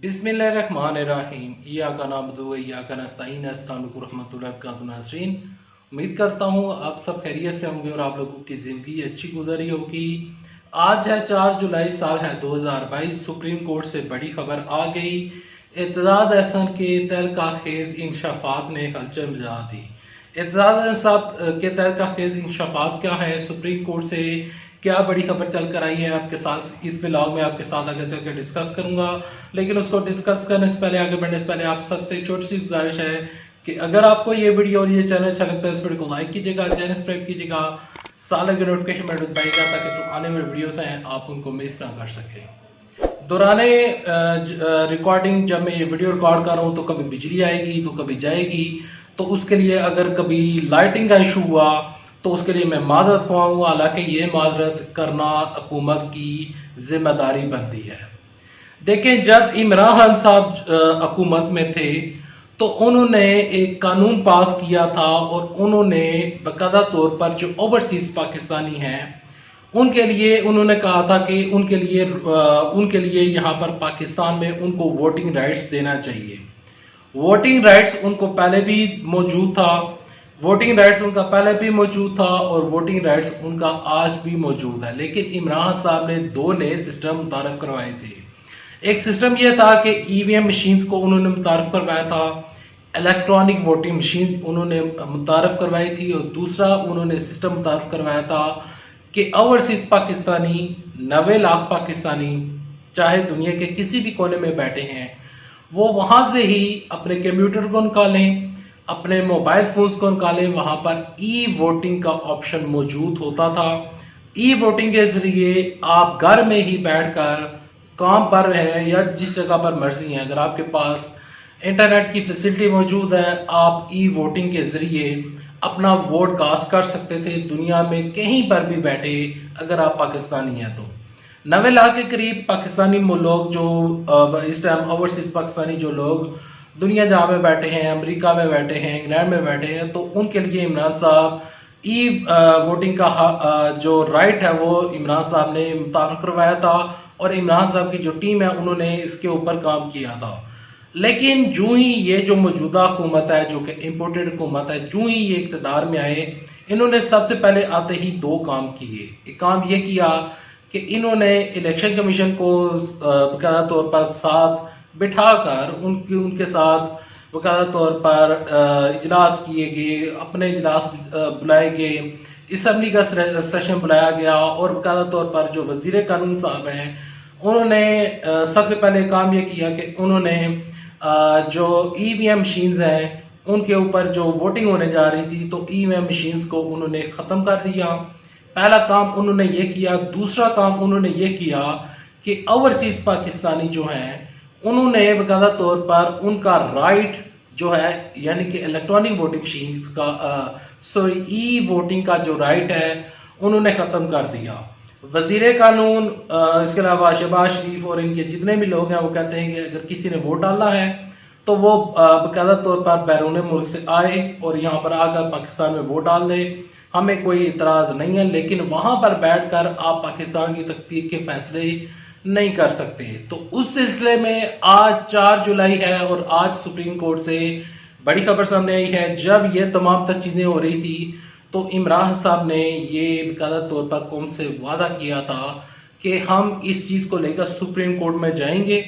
बिस्मिल्लाहिर्रहमानिर्रहीम। इय्याका नअबुदु व इय्याका नस्तईन। अस्सलामु अलैकुम रहमतुल्लाहि व बरकातुहू। नाज़रीन, उम्मीद करता हूँ आप सब खैरियत से होंगे और आप लोगों की ज़िंदगी अच्छी गुजरी होगी। आज है 4 जुलाई, साल है 2022। सुप्रीम कोर्ट से बड़ी खबर आ गई। एतजाज़ अहसन के तहलका खेज इंकशाफात ने हलचल मचा दी। एतजाज़ अहसन के तहलका खेज इंकशाफात क्या है, सुप्रीम कोर्ट से क्या बड़ी खबर चल कर आई है, आपके साथ इस व्लॉग में आपके साथ आगे चल कर डिस्कस करूंगा। लेकिन उसको डिस्कस करने से पहले, आगे बढ़ने से पहले आप सबसे छोटी सी गुजारिश है कि अगर आपको ये वीडियो और ये चैनल अच्छा लगता है, इस वीडियो को लाइक कीजिएगा, चैनल सब्सक्राइब कीजिएगा, साल के नोटिफिकेशन बेल दबाइएगा ताकि जो आने वाले वीडियोस हैं आप उनको मिस ना कर सकें। दौराने रिकॉर्डिंग जब मैं ये वीडियो रिकॉर्ड कर रहा हूँ तो कभी बिजली आएगी तो कभी जाएगी, तो उसके लिए अगर कभी लाइटिंग का इशू हुआ तो उसके लिए मैं माजरत खुआऊँ। हालांकि ये माजरत करना हुकूमत की जिम्मेदारी बनती है। देखें, जब इमरान खान साहब हुकूमत में थे तो उन्होंने एक कानून पास किया था और उन्होंने बाकायदा तौर पर जो ओवरसीज पाकिस्तानी हैं उनके लिए उन्होंने कहा था कि उनके लिए यहाँ पर पाकिस्तान में उनको वोटिंग राइट्स देना चाहिए। वोटिंग राइट्स उनको पहले भी मौजूद था, वोटिंग राइट्स उनका पहले भी मौजूद था और वोटिंग राइट्स उनका आज भी मौजूद है। लेकिन इमरान साहब ने दो नए सिस्टम मुतारफ करवाए थे। एक सिस्टम यह था कि ईवीएम मशीन्स को उन्होंने मुतारफ करवाया था, इलेक्ट्रॉनिक वोटिंग मशीन उन्होंने मुतारफ करवाई थी, और दूसरा उन्होंने सिस्टम मुतारफ करवाया था कि ओवरसीज पाकिस्तानी 90 लाख पाकिस्तानी चाहे दुनिया के किसी भी कोने में बैठे हैं वो वहां से ही अपने कंप्यूटर को निकालें, अपने मोबाइल फोन्स को निकालें। वहां पर ई वोटिंग का ऑप्शन मौजूद होता था। ई वोटिंग के जरिए आप घर में ही बैठकर काम पर हैं या जिस जगह पर मर्जी हैं, अगर आपके पास इंटरनेट की फैसिलिटी मौजूद है, आप ई वोटिंग के जरिए अपना वोट कास्ट कर सकते थे दुनिया में कहीं पर भी बैठे, अगर आप पाकिस्तानी हैं तो। 90 लाख के करीब पाकिस्तानी लोग जो इस टाइम ओवरसीज पाकिस्तानी जो लोग दुनिया जहाँ में बैठे हैं, अमेरिका में बैठे हैं, इंग्लैंड में बैठे हैं, तो उनके लिए इमरान साहब ई वोटिंग का जो राइट है वो इमरान साहब ने मुताबिक करवाया था और इमरान साहब की जो टीम है उन्होंने इसके ऊपर काम किया था। लेकिन जो ही ये जो मौजूदा हुकूमत है, जो कि इम्पोर्टेड हुकूमत है, जो ही ये इक़्तिदार में आए, इन्होंने सबसे पहले आते ही दो काम किए। एक काम ये किया कि इन्होंने इलेक्शन कमीशन को बाकायदा तौर पर साथ बिठाकर उनके साथ बाकायदा तौर पर इजलास किए गए, अपने इजलास बुलाए गए, असम्बली का सेशन बुलाया गया और बाकायदा तौर पर जो वजीर कानून साहब हैं उन्होंने सबसे पहले काम ये किया कि उन्होंने जो ईवीएम मशीन्स हैं उनके ऊपर जो वोटिंग होने जा रही थी तो ईवीएम मशीन्स को उन्होंने ख़त्म कर दिया। पहला काम उन्होंने ये किया। दूसरा काम उन्होंने ये किया कि ओवरसीज पाकिस्तानी जो हैं उन्होंने बाकायदा तौर पर उनका राइट जो है, यानी कि इलेक्ट्रॉनिक वोटिंग मशीन का ई वोटिंग का जो राइट है उन्होंने ख़त्म कर दिया। वजीर कानून इसके अलावा शहबाज शरीफ और इनके जितने भी लोग हैं वो कहते हैं कि अगर किसी ने वोट डालना है तो वो बाकायदा तौर पर बैरून मुल्क से आए और यहाँ पर आकर पाकिस्तान में वोट डाल दे, हमें कोई इतराज़ नहीं है। लेकिन वहाँ पर बैठकर आप पाकिस्तान की तकदीर के फैसले नहीं कर सकते। तो उस सिलसिले में आज 4 जुलाई है और आज सुप्रीम कोर्ट से बड़ी खबर सामने आई है। जब ये तमाम तक चीज़ें हो रही थी तो इमरान साहब ने ये बाकायदा तौर पर कौम से वादा किया था कि हम इस चीज़ को लेकर सुप्रीम कोर्ट में जाएंगे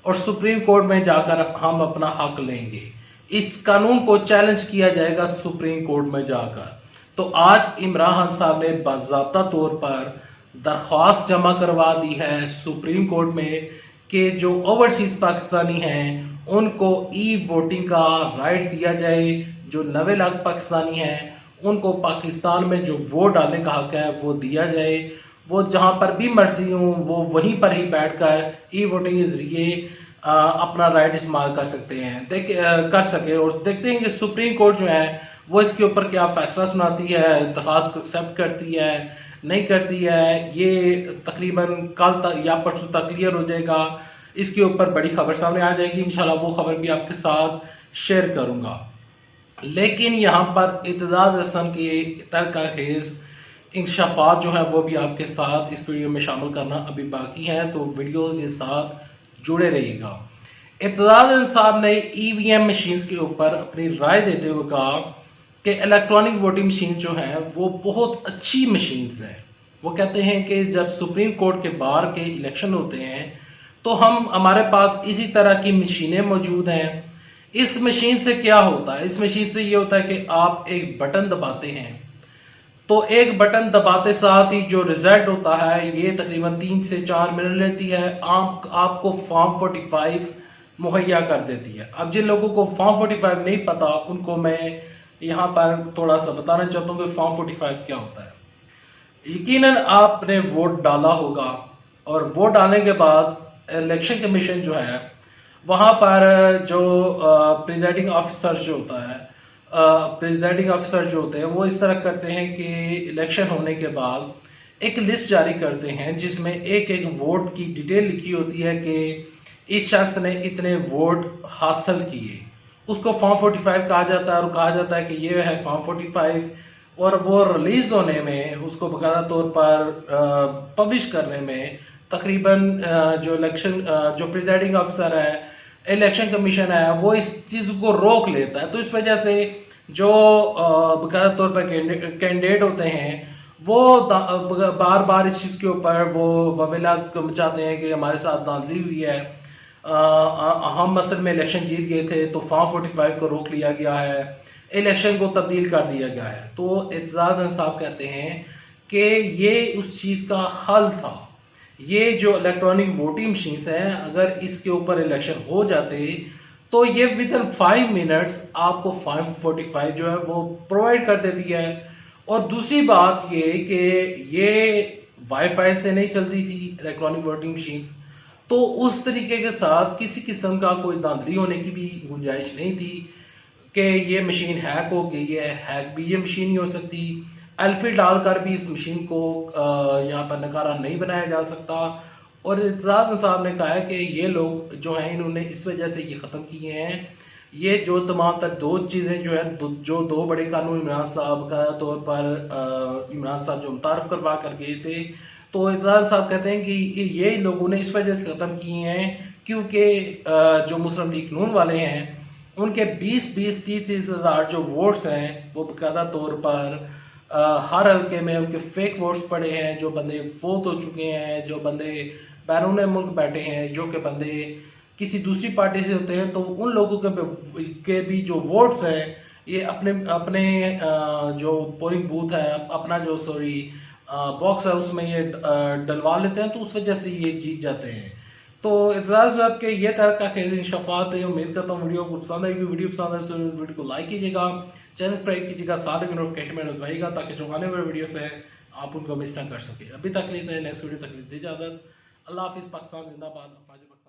और सुप्रीम कोर्ट में जाकर हम अपना हक लेंगे। इस कानून को चैलेंज किया जाएगा सुप्रीम कोर्ट में जाकर। तो आज इमरान खान साहब ने बाज़ाब्ता तौर पर दरख्वास्त जमा करवा दी है सुप्रीम कोर्ट में कि जो ओवरसीज पाकिस्तानी हैं उनको ई वोटिंग का राइट दिया जाए। जो 90 लाख पाकिस्तानी हैं उनको पाकिस्तान में जो वोट डालने का हक है वो दिया जाए। वो जहां पर भी मर्जी हो वो वहीं पर ही बैठकर ई वोटिंग के जरिए अपना राइट इस्तेमाल कर सकते हैं, कर सके। और देखते हैं कि सुप्रीम कोर्ट जो है वो इसके ऊपर क्या फैसला सुनाती है, दरख्वास्त को एक्सेप्ट करती है नहीं करती है। ये तकरीबन कल तक या परसों तक क्लियर हो जाएगा। इसके ऊपर बड़ी खबर सामने आ जाएगी, इंशाल्लाह वो खबर भी आपके साथ शेयर करूंगा। लेकिन यहाँ पर एतजाज़ अहसन के तहलका खेज इंकशाफात जो है वो भी आपके साथ इस वीडियो में शामिल करना अभी बाकी है, तो वीडियो के साथ जुड़े रहिएगा। इत्तेजाद साहब ने ईवीएम मशीन के ऊपर अपनी राय देते हुए कहा कि इलेक्ट्रॉनिक वोटिंग मशीन जो है वो बहुत अच्छी मशीन्स हैं। वो कहते हैं कि जब सुप्रीम कोर्ट के बाहर के इलेक्शन होते हैं तो हमारे पास इसी तरह की मशीनें मौजूद हैं। इस मशीन से क्या होता है, इस मशीन से ये होता है कि आप एक बटन दबाते हैं तो एक बटन दबाते साथ ही जो रिजल्ट होता है ये तकरीबन 3 से 4 मिनट लेती है। आपको फॉर्म 45 मुहैया कर देती है। अब जिन लोगों को फॉर्म 45 नहीं पता उनको मैं यहाँ पर थोड़ा सा बताना चाहता हूँ कि फॉर्म 45 क्या होता है। यकीनन आपने वोट डाला होगा और वोट डालने के बाद इलेक्शन कमीशन जो है वहाँ पर जो प्रिजाइडिंग ऑफिसर जो होता है प्रेसिडेंटिंग ऑफिसर जो होते हैं वो इस तरह करते हैं कि इलेक्शन होने के बाद एक लिस्ट जारी करते हैं जिसमें एक एक वोट की डिटेल लिखी होती है कि इस शख्स ने इतने वोट हासिल किए। उसको फॉर्म 45 कहा जाता है और कहा जाता है कि ये है फॉर्म 45 और वो रिलीज होने में उसको बाकायदा तौर पर पब्लिश करने में तकरीबन जो इलेक्शन जो प्रिजाइडिंग ऑफिसर है इलेक्शन कमीशन है वो इस चीज को रोक लेता है। तो इस वजह से जो बाकायदा तौर पर कैंडिडेट होते हैं वो बार बार इस चीज के ऊपर वो बवेला मचाते हैं कि हमारे साथ धांधली हुई है, हम असल में इलेक्शन जीत गए थे तो फॉर्म 45 को रोक लिया गया है, इलेक्शन को तब्दील कर दिया गया है। तो एतजाज साहब कहते हैं कि ये उस चीज का हल था। ये जो इलेक्ट्रॉनिक वोटिंग मशीन है अगर इसके ऊपर इलेक्शन हो जाते तो ये विद इन 5 मिनट्स आपको फॉर्म 45 जो है वो प्रोवाइड कर देती है। और दूसरी बात ये कि ये वाईफाई से नहीं चलती थी इलेक्ट्रॉनिक वोटिंग मशीन्स, तो उस तरीके के साथ किसी किस्म का कोई धांधली होने की भी गुंजाइश नहीं थी कि ये मशीन हैक हो गई है। हैक भी ये मशीन नहीं हो सकती, एल्फी डालकर भी इस मशीन को यहाँ पर नकारा नहीं बनाया जा सकता। और एतजाज साहब ने कहा है कि ये लोग जो हैं इन्होंने इस वजह से ये ख़त्म किए हैं। ये जो तमाम तर दो चीज़ें जो है जो दो बड़े कानून इमरान साहब का तौर पर इमरान साहब जो मुतारफ़ करवा कर गए थे, तो एतजाज साहब कहते हैं कि ये लोगों ने इस वजह से ख़त्म किए हैं क्योंकि जो मुस्लिम लीग नून वाले हैं उनके 20-20, 30-30 हज़ार जो वोट्स हैं वो बाकायदा तौर पर हर हल्के में उनके फेक वोट्स पड़े हैं। जो बंदे फोत हो चुके हैं, जो बंदे बैरून मुल्क बैठे हैं, जो कि बंदे किसी दूसरी पार्टी से होते हैं, तो उन लोगों के भी जो वोट्स हैं ये अपने अपने जो पोलिंग बूथ है अपना जो बॉक्स है उसमें ये डलवा लेते हैं, तो उस वजह से ये जीत जाते हैं। तो एतजाज साहब के ये तरह का खेल शफात है। उम्मीद करता हूँ वीडियो को पसंद आएगी। वीडियो पसंद आए तो वीडियो को लाइक कीजिएगा, चैनल सब्सक्राइब कीजिएगा, साथ में नोटिफिकेशन में दबाइएगा ताकि जो आने वाले वीडियोस हैं आप उनको मिस ना कर सके। अभी तक नहीं, नेक्स्ट वीडियो तक दी इजाज़त। अल्लाह हाफिज़। पाकिस्तान जिंदाबाद।